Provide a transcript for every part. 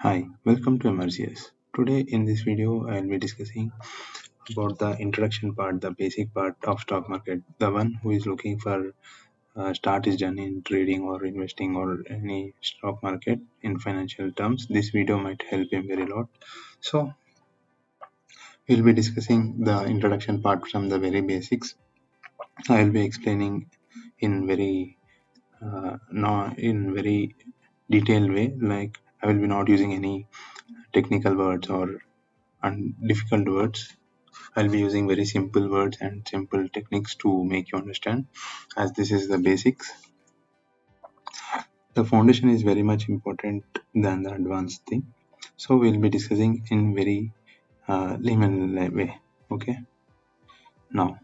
Hi, welcome to MRCS. Today in this video I will be discussing about the introduction part, the basic part of stock market. The one who is looking for start his journey in trading or investing or any stock market in financial terms. This video might help him very lot. So we'll be discussing the introduction part from the very basics. I will be explaining in very no in very detailed way. Like I will be not using any technical words or difficult words. I'll be using very simple words and simple techniques to make you understand, as this is the basics. The foundation is very much important than the advanced thing. So we'll be discussing in very layman way. Okay. Now,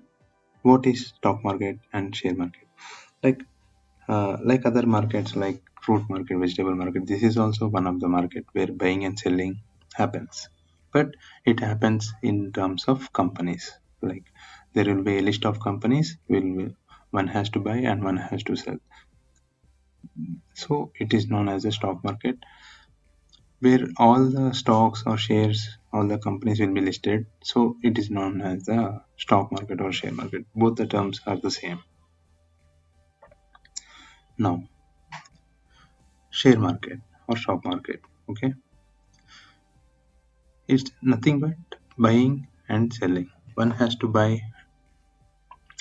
what is stock market and share market? Like other markets, like fruit market, vegetable market, this is also one of the market where buying and selling happens. But it happens in terms of companies. Like there will be a list of companies, one has to buy and one has to sell. So it is known as a stock market, where all the stocks or shares, all the companies will be listed. So it is known as the stock market or share market. Both the terms are the same. Now, share market or stock market. Okay, it's nothing but buying and selling. One has to buy,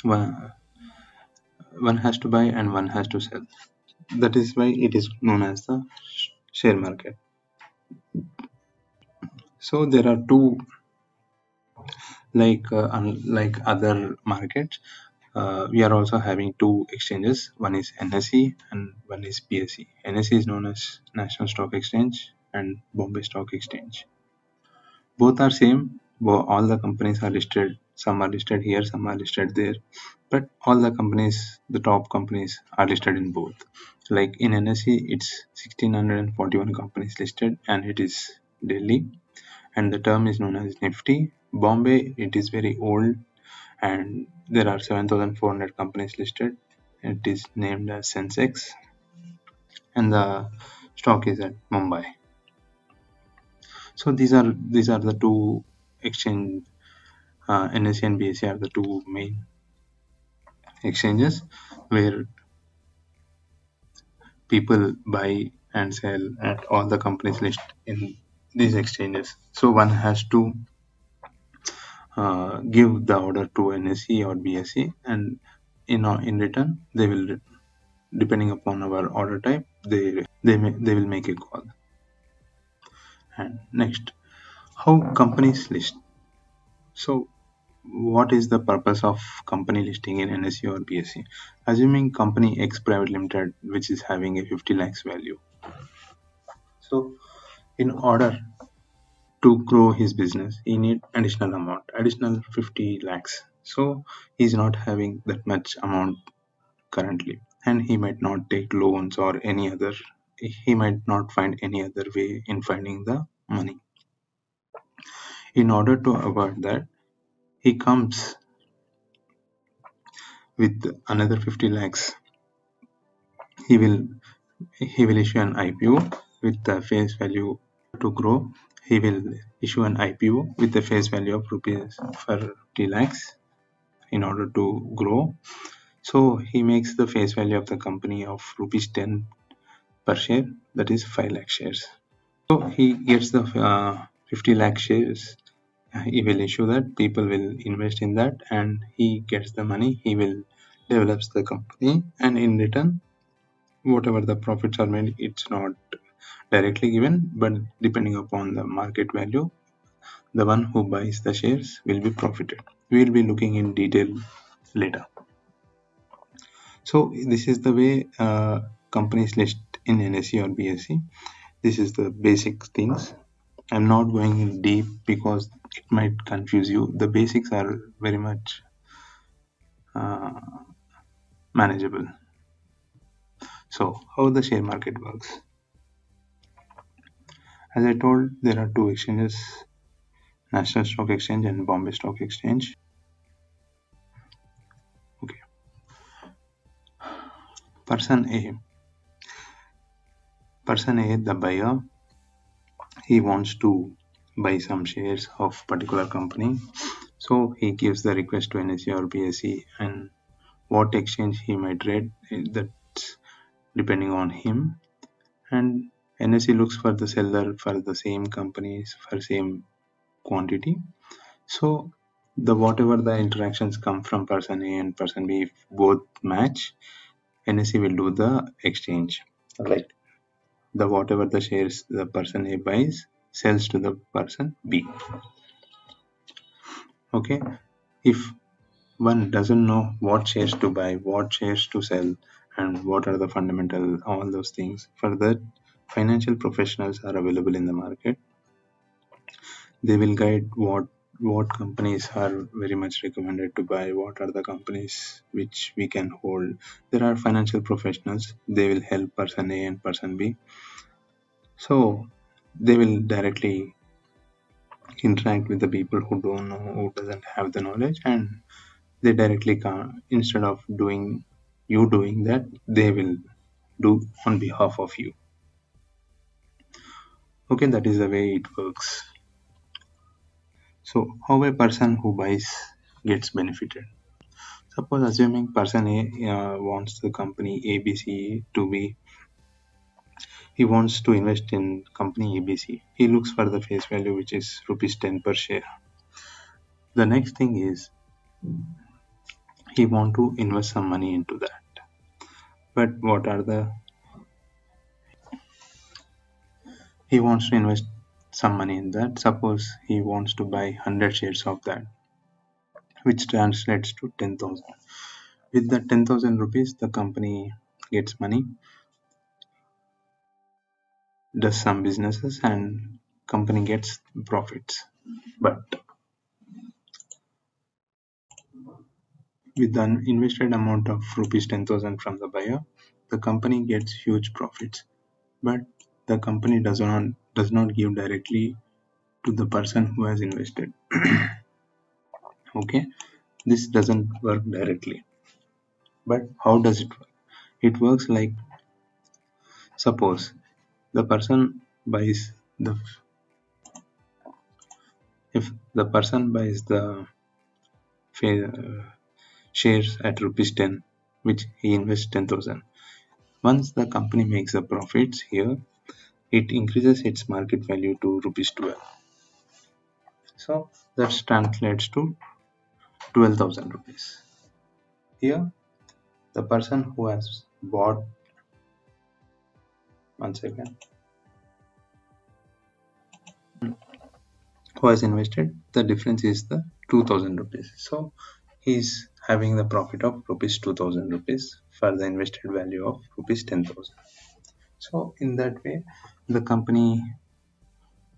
one, one has to buy and one has to sell. That is why it is known as the share market. So there are two, unlike other markets, we are also having two exchanges. One is NSE and one is BSE. NSE is known as National Stock Exchange and Bombay Stock Exchange. Both are same. All the companies are listed. Some are listed here, some are listed there. But all the companies, the top companies, are listed in both. Like in NSE, it's 1641 companies listed, and it is Delhi, and the term is known as Nifty. Bombay, it is very old, and there are 7400 companies listed. It is named as Sensex, and the stock is at Mumbai. So these are the two exchange. NSE and BSE are the two main exchanges where people buy and sell at all the companies list in these exchanges. So one has to give the order to NSE or BSE, and in return they will, depending upon our order type, they will make a call. And next, how companies list. So what is the purpose of company listing in NSE or BSE? Assuming company X Private Limited, which is having a 50 lakhs value. So in order to grow his business, he need additional 50 lakhs. So he's not having that much amount currently, and he might not take loans or he might not find any other way in finding the money. In order to avoid that, he comes with another 50 lakhs. He will issue an IPO with the face value. To grow, he will issue an IPO with the face value of rupees for 50 lakhs in order to grow. So he makes the face value of the company of rupees 10 per share, that is 5 lakh shares. So he gets the 50 lakh shares. He will issue that, people will invest in that, and he gets the money. He will develops the company, and in return, whatever the profits are made, it's not directly given, but depending upon the market value, the one who buys the shares will be profited. We will be looking in detail later. So this is the way companies list in NSE or BSE. This is the basic things. I'm not going in deep because it might confuse you. The basics are very much manageable. So how the share market works? As I told, there are two exchanges, National Stock Exchange and Bombay Stock Exchange. Okay. Person A, the buyer, he wants to buy some shares of particular company, so he gives the request to NSE or BSE, and what exchange he might trade, that's depending on him. And NSE looks for the seller for the same companies for same quantity. So the whatever the interactions come from person A and person B, if both match, NSE will do the exchange. Like the whatever the shares the person A buys sells to the person B. Okay. If one doesn't know what shares to buy, what shares to sell, and what are the fundamental, all those things, for that financial professionals are available in the market. They will guide what companies are very much recommended to buy, what are the companies which we can hold. There are financial professionals, they will help person A and person B. So they will directly interact with the people who don't know, who doesn't have the knowledge, and they directly can, instead of doing that, they will do on behalf of you. Okay, that is the way it works. So how a person who buys gets benefited? Suppose assuming person A wants the company ABC to be, he wants to invest in company ABC. He looks for the face value which is rupees 10 per share. The next thing is he want to invest some money into that. But what are the, he wants to invest some money in that. Suppose he wants to buy 100 shares of that, which translates to 10,000. With the 10,000 rupees, the company gets money, does some businesses, and company gets profits. But with the invested amount of rupees 10,000 from the buyer, the company gets huge profits. But the company does not give directly to the person who has invested. Okay, this doesn't work directly. But how does it work? It works like, suppose the person buys the, if the person buys the shares at rupees 10, which he invests 10,000. Once the company makes the profits here, it increases its market value to rupees 12. So that translates to 12,000 rupees. Here, the person who has bought, one second, who has invested, the difference is the 2,000 rupees. So he's having the profit of rupees 2,000 rupees for the invested value of rupees 10,000. So in that way, the company,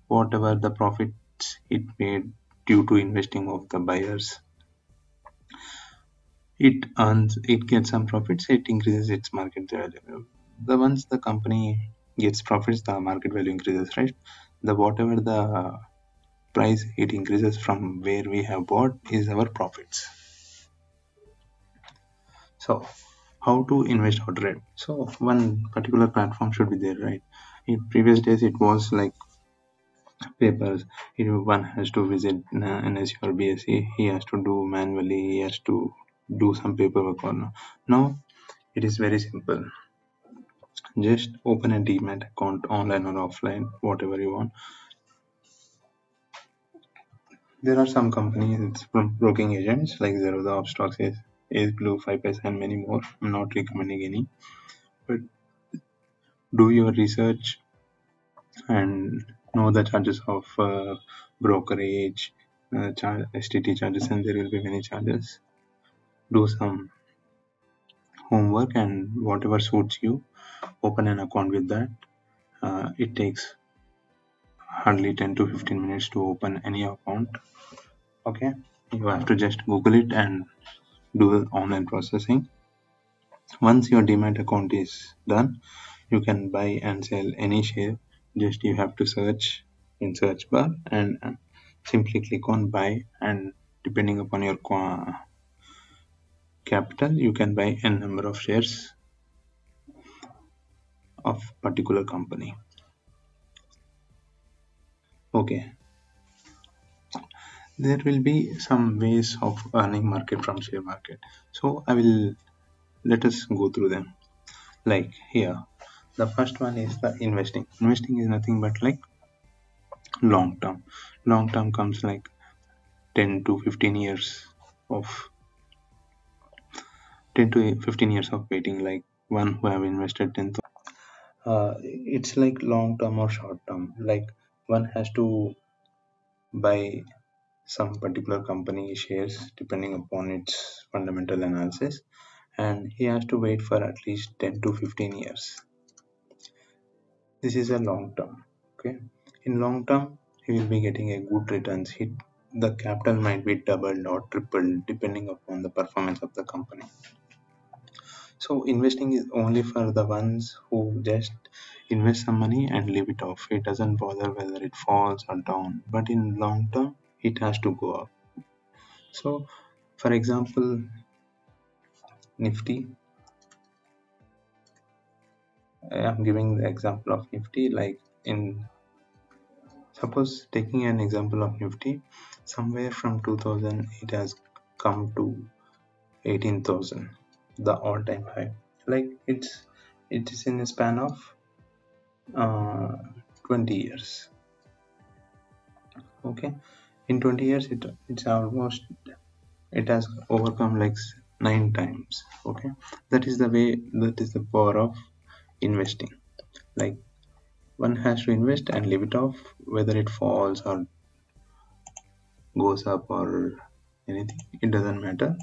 whatever the profits it made due to investing of the buyers, it gets some profits, it increases its market value. The once the company gets profits, the market value increases, right? The whatever the price it increases from where we have bought is our profits. So how to invest or trade? So one particular platform should be there, right? In previous days it was like papers. If one has to visit NSE or BSE, he has to do manually, he has to do some paperwork or no. Now it is very simple. Just open a demat account online or offline, whatever you want. There are some companies from broking agents like Zerodha, Upstocks, Ace Blue, 5 and many more. I'm not recommending any, but do your research and know the charges of brokerage, STT charges, and there will be many charges. Do some homework and whatever suits you, open an account with that. It takes hardly 10 to 15 minutes to open any account. Okay, you have to just Google it and do the online processing. Once your demat account is done, you can buy and sell any share. Just you have to search in search bar and simply click on buy, and depending upon your capital, you can buy a number of shares of particular company. Okay, there will be some ways of earning market from share market. So I will let us go through them. Like here, the first one is the investing is nothing but like long term comes like 10 to 15 years of 10 to 15 years of waiting, like one who have invested 10,000. It's like long term or short term, like one has to buy some particular company shares depending upon its fundamental analysis, and he has to wait for at least 10 to 15 years. This is a long term. Okay, in long term he will be getting a good returns. The capital might be doubled or tripled depending upon the performance of the company. So investing is only for the ones who just invest some money and leave it off. It doesn't bother whether it falls or down, but in long term it has to go up. So for example, Nifty, I'm giving the example of Nifty, like in suppose taking an example of Nifty, somewhere from 2000 it has come to 18,000, the all-time high. Like it is in a span of uh, 20 years. Okay, in 20 years it's almost, it has overcome like 9 times. Okay, that is the way, that is the power of investing. Like one has to invest and leave it off, whether it falls or goes up or anything, it doesn't matter.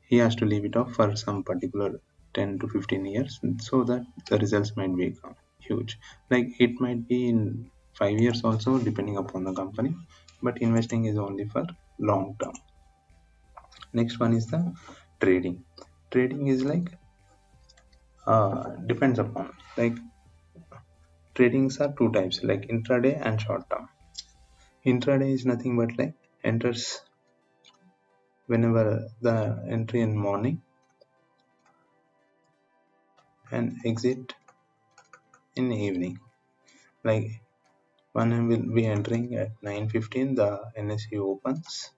He has to leave it off for some particular 10 to 15 years so that the results might become huge. Like it might be in 5 years also depending upon the company, but investing is only for long term. Next one is the trading. Trading is like depends upon, like tradings are two types, like intraday and short term. Intraday is nothing but like enters whenever the entry in morning and exit in evening. Like one will be entering at 9:15, the NSE opens,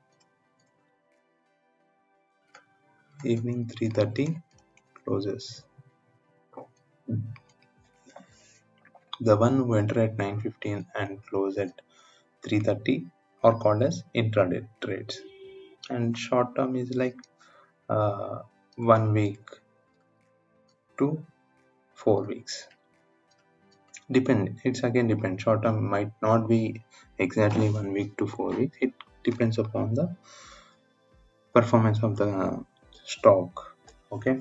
evening 3:30 closes. The one who enter at 9:15 and close at 3:30 are called as intraday trades. And short term is like 1 week to 4 weeks. Depend. It's again depend. Short term might not be exactly 1 week to 4 weeks. It depends upon the performance of the stock. Okay,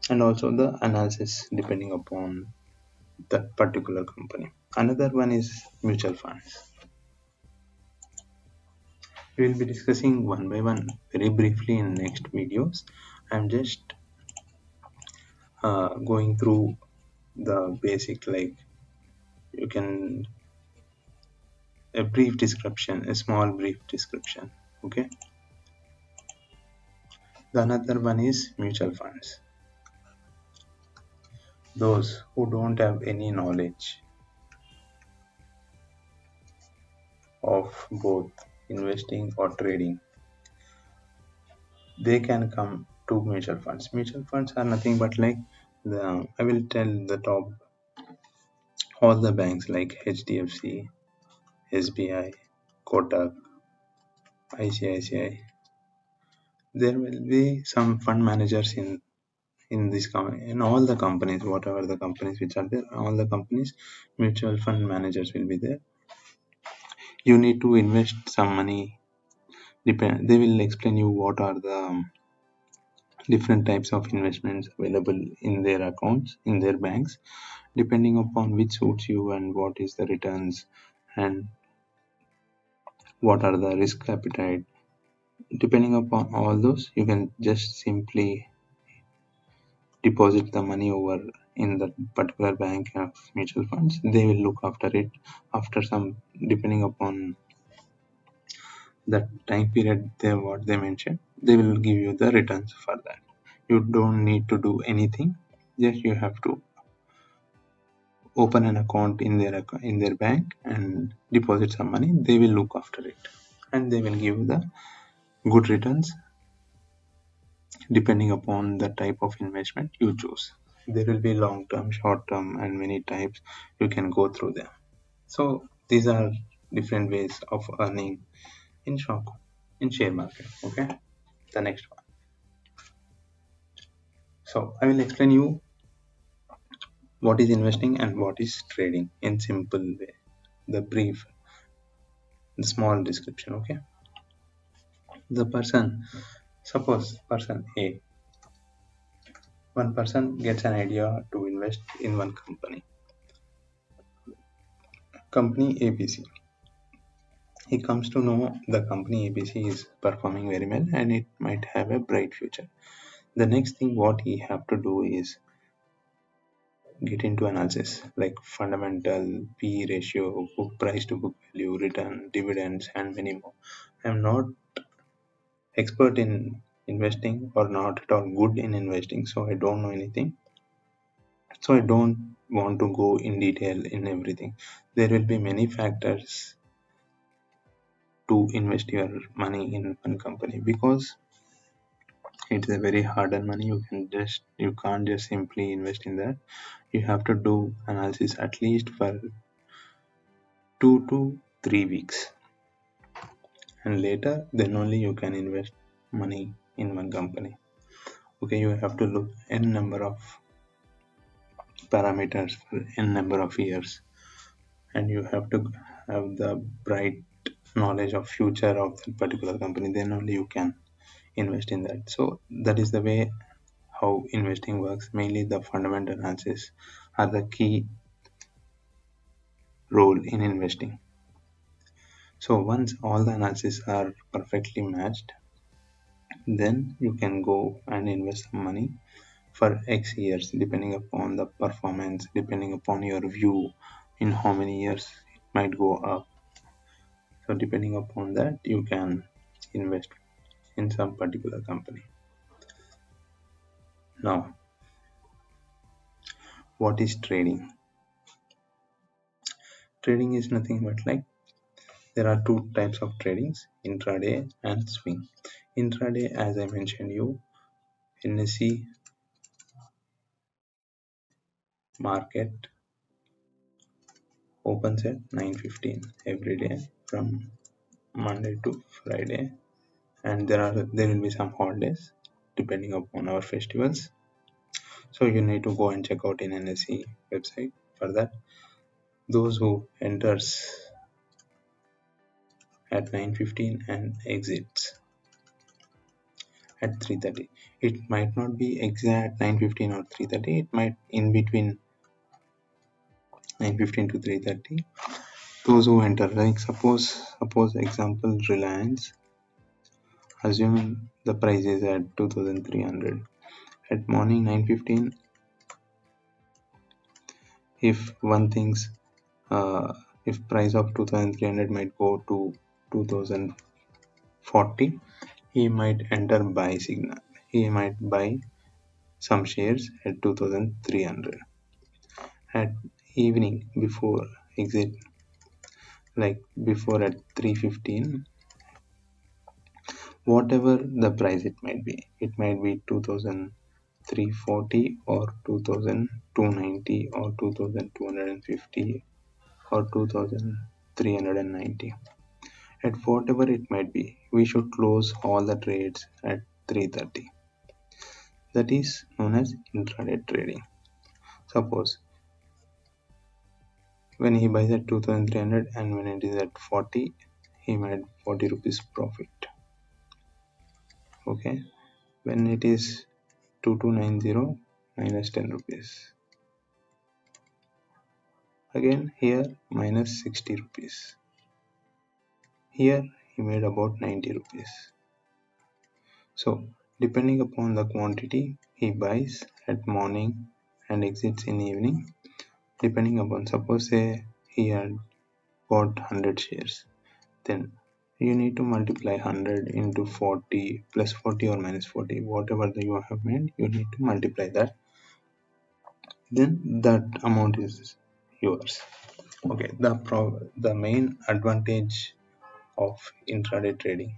and also the analysis depending upon that particular company. Another one is mutual funds. We will be discussing one by one very briefly in next videos. I'm just going through the basic, like you can, a brief description, a small brief description. Okay, the another one is mutual funds. Those who don't have any knowledge of both investing or trading, they can come to mutual funds. Mutual funds are nothing but like I will tell the top, all the banks like HDFC, SBI, Kotak, ICICI. There will be some fund managers in this in all the companies, whatever the companies which are there, all the companies, mutual fund managers will be there. You need to invest some money. They will explain you what are the different types of investments available in their accounts, in their banks, depending upon which suits you and what is the returns and what are the risk appetite. Depending upon all those, you can just simply deposit the money over in the particular bank of mutual funds. They will look after it after some, depending upon the time period they what they mentioned, they will give you the returns for that. You don't need to do anything, just you have to open an account in their bank and deposit some money, they will look after it and they will give the good returns depending upon the type of investment you choose. There will be long term, short term, and many types. You can go through them. So these are different ways of earning in share market. Okay, the next one. So I will explain you what is investing and what is trading in simple way. The brief, the small description. Okay, the person. Suppose person A, one person gets an idea to invest in one company ABC. He comes to know the company ABC is performing very well and it might have a bright future. The next thing what he have to do is get into analysis like fundamental, P ratio, book price to book value, return, dividends, and many more. I'm not expert in investing or not at all good in investing, so I don't know anything. So I don't want to go in detail in everything. There will be many factors to invest your money in one company because it's a very hard earned money. You can't just simply invest in that. You have to do analysis at least for 2 to 3 weeks, and later then only you can invest money in one company. Okay, you have to look n number of parameters for n number of years, and you have to have the bright knowledge of future of that particular company. Then only you can invest in that. So that is the way how investing works. Mainly the fundamental analysis are the key role in investing. So once all the analysis are perfectly matched, then you can go and invest some money for X years, depending upon the performance, depending upon your view in how many years it might go up. So depending upon that, you can invest in some particular company. Now, what is trading? Trading is nothing but like there are two types of tradings, intraday and swing. Intraday, as I mentioned you, NSE market opens at 9:15 every day from Monday to Friday, and there will be some holidays depending upon our festivals. So you need to go and check out in NSE website for that. Those who enters at 9:15 and exits at 3:30. It might not be exact 9:15 or 3:30. It might in between 9:15 to 3:30. Those who enter, like suppose example Reliance, assuming the price is at 2,300 at morning 9:15. If one thinks if price of 2,300 might go to 2,040, he might enter buy signal. He might buy some shares at 2,300 at evening before exit, like before at 3:15. Whatever the price it might be 2,340 or 2,290 or 2,250 or 2,390. At whatever it might be, we should close all the trades at 3:30. That is known as intraday trading. Suppose when he buys at 2,300 and when it is at 40, he made 40 rupees profit. Okay, when it is 2290 minus 10 rupees. Again here minus 60 rupees. Here he made about 90 rupees. So depending upon the quantity he buys at morning and exits in evening, depending upon, suppose say he had bought 100 shares, then you need to multiply 100 into 40 plus 40 or minus 40, whatever that you have made, you need to multiply that. Then that amount is yours. Okay, the main advantage of intraday trading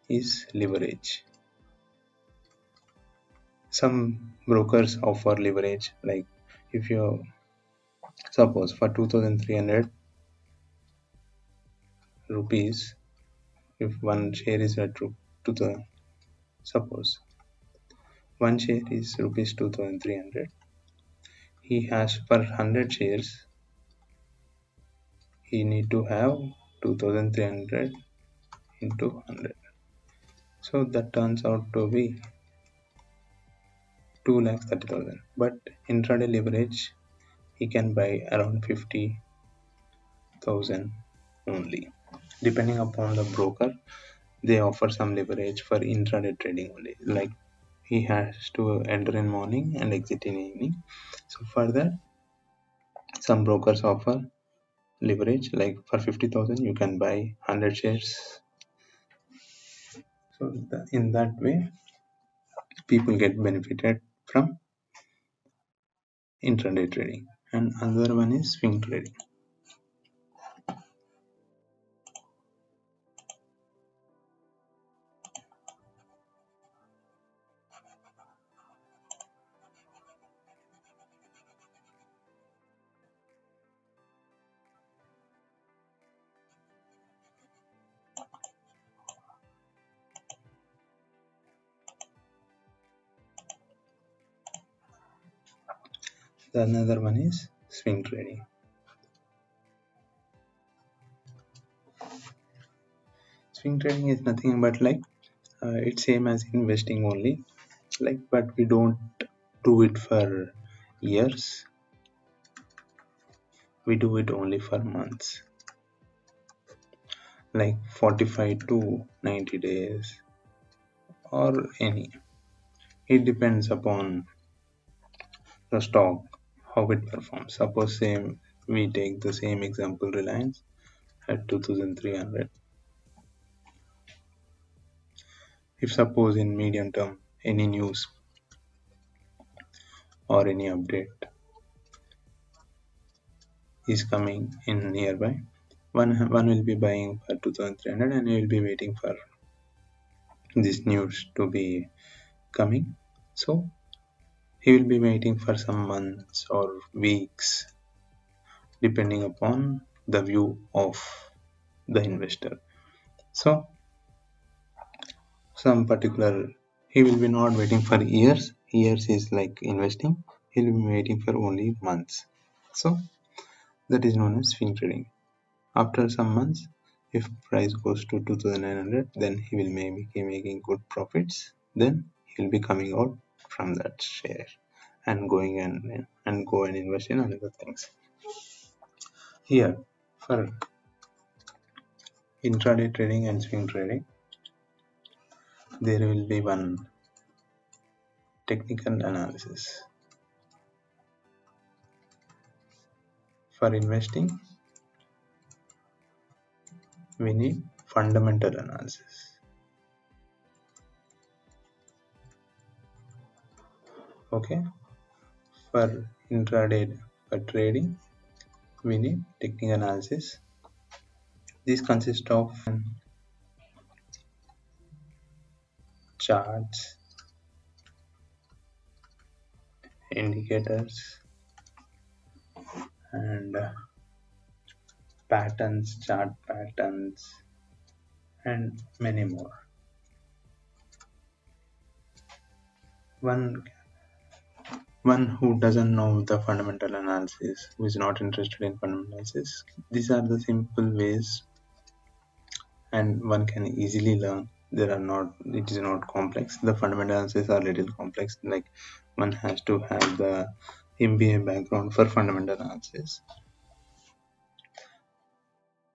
is leverage. Some brokers offer leverage, like if you suppose for 2300 rupees, if one share is at 2000, suppose one share is rupees 2300, he has for 100 shares he need to have 2300 into 100, so that turns out to be 2,30,000. But intraday leverage, he can buy around 50,000 only. Depending upon the broker, they offer some leverage for intraday trading only. Like he has to enter in morning and exit in evening. So for that, some brokers offer leverage. Like for 50,000, you can buy 100 shares. So in that way, people get benefited from intraday trading. And another one is swing trading. The another one is swing trading. Swing trading is nothing but like it's same as investing only, like, but we don't do it for years, we do it only for months, like 45 to 90 days or any. It depends upon the stock, how it performs. Suppose same, we take the same example, Reliance at 2300. If suppose in medium term any news or any update is coming in nearby, one will be buying for 2300 and he will be waiting for this news to be coming. So he will be waiting for some months or weeks depending upon the view of the investor. So some particular, he will be not waiting for years is like investing, he will be waiting for only months. So that is known as swing trading. After some months, if price goes to 2900, then he will maybe be making good profits, then he will be coming out from that share and going and go and invest in other things. Here for intraday trading and swing trading, there will be one technical analysis. For investing, we need fundamental analysis. Okay, for intraday, for trading, we need technical analysis. This consists of charts, indicators, and patterns, chart patterns, and many more. One who doesn't know the fundamental analysis, who is not interested in fundamental analysis, these are the simple ways and one can easily learn. There are not, it is not complex. The fundamental analysis are little complex, like one has to have the MBA background for fundamental analysis.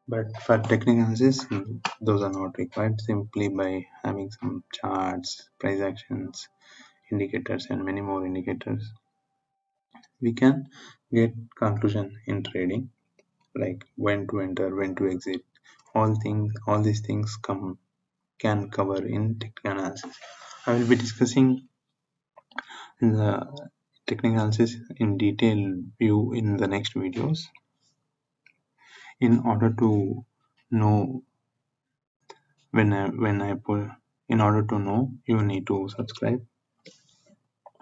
But for technical analysis, those are not required. Simply by having some charts, price actions, indicators, and many more indicators, we can get conclusion in trading, like when to enter, when to exit. All these things can cover in technical analysis. I will be discussing the technical analysis in detail view in the next videos. In order to know in order to know, you need to subscribe,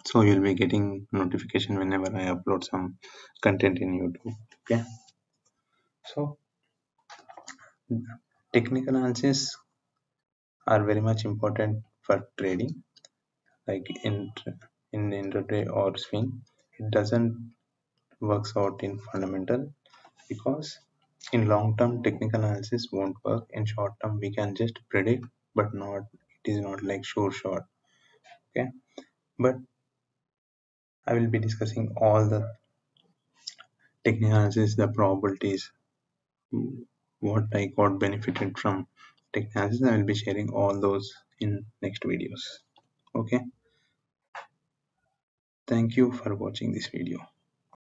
so you'll be getting notification whenever I upload some content in YouTube. Okay, so technical analysis are very much important for trading, like in intraday or swing. It doesn't works out in fundamental, because in long term technical analysis won't work. In short term we can just predict, but not, it is not like sure shot. Okay, but I will be discussing all the technical analysis, the probabilities, what I got benefited from technical analysis. I will be sharing all those in next videos. Okay, thank you for watching this video.